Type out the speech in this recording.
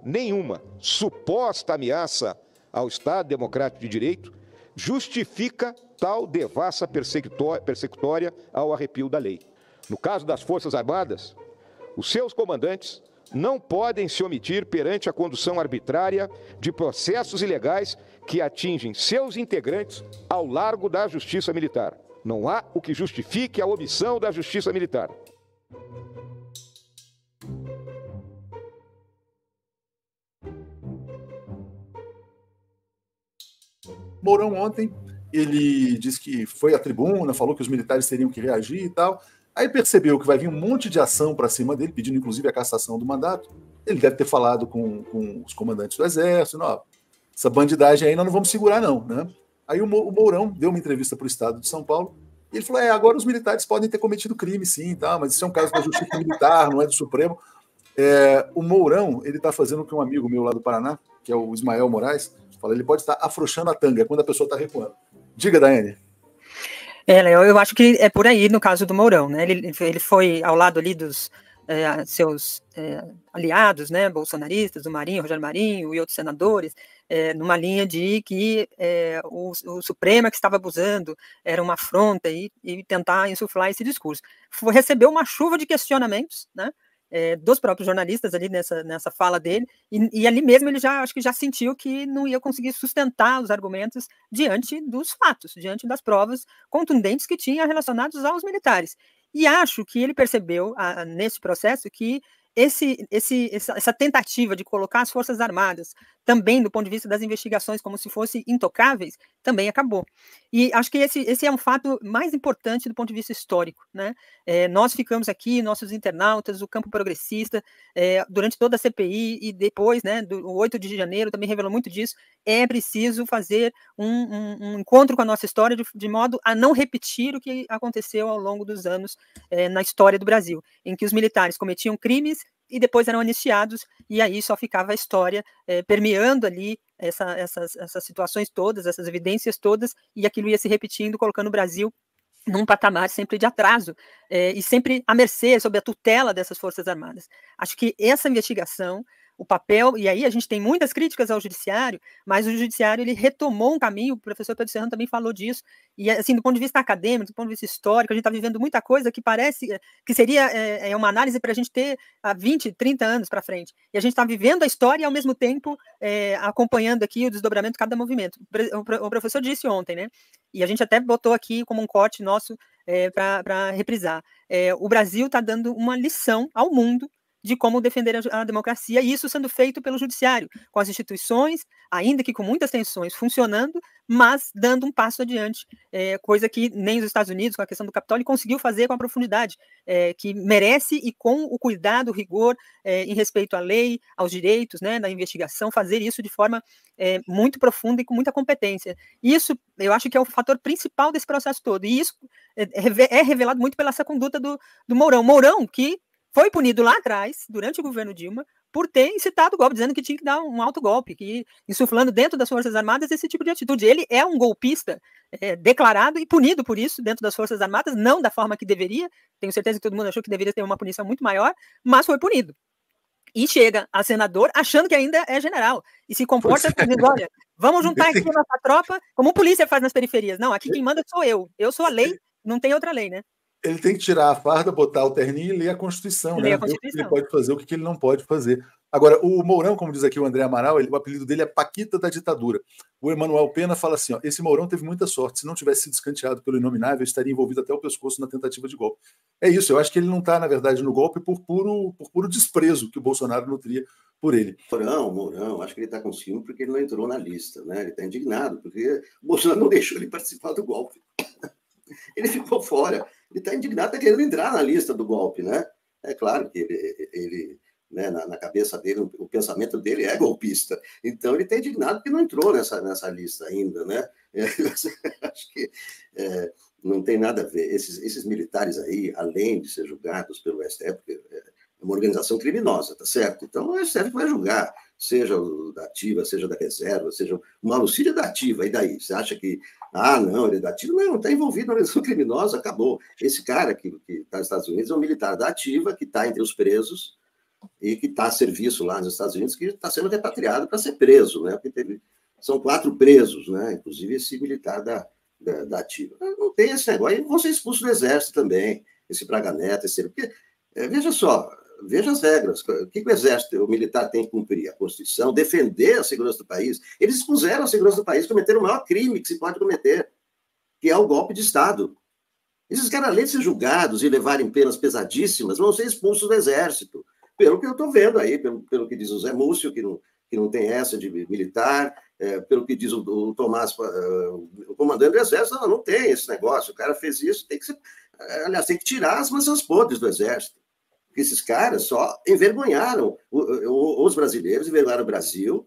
nenhuma suposta ameaça ao Estado Democrático de Direito justifica tal devassa persecutória ao arrepio da lei. No caso das Forças Armadas, os seus comandantes não podem se omitir perante a condução arbitrária de processos ilegais que atingem seus integrantes ao largo da Justiça Militar. Não há o que justifique a omissão da Justiça Militar. Mourão ontem, ele disse que foi à tribuna, falou que os militares teriam que reagir e tal. Aí percebeu que vai vir um monte de ação para cima dele, pedindo inclusive a cassação do mandato. Ele deve ter falado com os comandantes do Exército, ó, essa bandidagem aí nós não vamos segurar não, né? Aí o Mourão deu uma entrevista para o Estado de São Paulo e ele falou, agora os militares podem ter cometido crime sim, tá? Mas isso é um caso da Justiça Militar, não é do Supremo. O Mourão, ele está fazendo o que um amigo meu lá do Paraná, que é o Ismael Moraes, fala, ele pode estar afrouxando a tanga quando a pessoa está recuando. Diga, Daiane. Léo, eu acho que é por aí no caso do Mourão, né? Ele foi ao lado ali dos seus aliados, né, bolsonaristas, o Marinho, o Rogério Marinho e outros senadores, numa linha de que o Supremo que estava abusando era uma afronta e tentar insuflar esse discurso. Recebeu uma chuva de questionamentos, né? Dos próprios jornalistas ali nessa fala dele, e ali mesmo ele acho que já sentiu que não ia conseguir sustentar os argumentos diante dos fatos, diante das provas contundentes que tinha relacionados aos militares. E acho que ele percebeu nesse processo que essa tentativa de colocar as Forças Armadas também do ponto de vista das investigações como se fossem intocáveis, também acabou. E acho que esse é um fato mais importante do ponto de vista histórico, né? Nós ficamos aqui, nossos internautas, o campo progressista, durante toda a CPI e depois, né, do 8 de janeiro também revelou muito disso, é preciso fazer um encontro com a nossa história de modo a não repetir o que aconteceu ao longo dos anos na história do Brasil, em que os militares cometiam crimes e depois eram anistiados, e aí só ficava a história permeando ali essas situações todas, essas evidências todas, e aquilo ia se repetindo, colocando o Brasil num patamar sempre de atraso, e sempre à mercê, sob a tutela dessas Forças Armadas. Acho que essa investigação, o papel, e aí a gente tem muitas críticas ao judiciário, mas o judiciário ele retomou um caminho, o professor Pedro Serrano também falou disso, e assim, do ponto de vista acadêmico, do ponto de vista histórico, a gente está vivendo muita coisa que parece que seria uma análise para a gente ter há 20, 30 anos para frente, e a gente está vivendo a história e ao mesmo tempo acompanhando aqui o desdobramento de cada movimento. O professor disse ontem, né, e a gente até botou aqui como um corte nosso para reprisar, o Brasil está dando uma lição ao mundo de como defender a democracia, e isso sendo feito pelo judiciário, com as instituições, ainda que com muitas tensões, funcionando, mas dando um passo adiante, coisa que nem os Estados Unidos, com a questão do Capitólio, conseguiu fazer com a profundidade que merece e com o cuidado, o rigor em respeito à lei, aos direitos, né, da investigação, fazer isso de forma muito profunda e com muita competência. Isso, eu acho que é o fator principal desse processo todo, e isso é revelado muito pela essa conduta do Mourão. Mourão, que foi punido lá atrás, durante o governo Dilma, por ter incitado o golpe, dizendo que tinha que dar um autogolpe, que insuflando dentro das Forças Armadas esse tipo de atitude. Ele é um golpista declarado e punido por isso dentro das Forças Armadas, não da forma que deveria, tenho certeza que todo mundo achou que deveria ter uma punição muito maior, mas foi punido. E chega a senador achando que ainda é general, e se comporta dizendo, olha, vamos juntar aqui a nossa tropa, como a polícia faz nas periferias. Não, aqui quem manda sou eu sou a lei, não tem outra lei, né? Ele tem que tirar a farda, botar o terninho e ler a Constituição, né? Ver o que ele pode fazer, o que ele não pode fazer. Agora, o Mourão, como diz aqui o André Amaral, o apelido dele é Paquita da ditadura. O Emanuel Pena fala assim, esse Mourão teve muita sorte, se não tivesse sido escanteado pelo inominável, estaria envolvido até o pescoço na tentativa de golpe. É isso, eu acho que ele não está, na verdade, no golpe por puro desprezo que o Bolsonaro nutria por ele. Mourão, acho que ele está com ciúme porque ele não entrou na lista, né? Ele está indignado, porque o Bolsonaro não deixou ele participar do golpe. Ele ficou fora. Ele está indignado, está querendo entrar na lista do golpe, né? É claro que ele né, na cabeça dele, o pensamento dele é golpista. Então, ele está indignado porque não entrou nessa lista ainda, né? Acho que não tem nada a ver. Esses militares aí, além de ser julgados pelo STF, porque é uma organização criminosa, tá certo? Então, o STF vai julgar, seja o da ativa, seja da reserva, seja o Malucídio é da ativa, e daí? Você acha que, não, ele é da ativa? Não está envolvido na organização criminosa, acabou. Esse cara que está nos Estados Unidos é um militar da ativa, que está entre os presos, e que está a serviço lá nos Estados Unidos, que está sendo repatriado para ser preso, né? Porque são 4 presos, né? Inclusive esse militar da ativa. Não tem esse negócio. E vão ser expulsos do Exército também, esse Braga Neto, porque, veja só, veja as regras. O que o Exército, o militar tem que cumprir? A Constituição, defender a segurança do país. Eles expuseram a segurança do país, cometeram o maior crime que se pode cometer, que é o golpe de Estado. Esses caras, além de ser julgados e levarem penas pesadíssimas, vão ser expulsos do Exército. Pelo que eu estou vendo aí, pelo que diz o Zé Múcio, que não tem essa de militar, pelo que diz o Tomás, o comandante do Exército, não tem esse negócio. O cara fez isso, tem que ser, aliás, tem que tirar as maçãs podres do Exército. Porque esses caras só envergonharam os brasileiros, envergonharam o Brasil.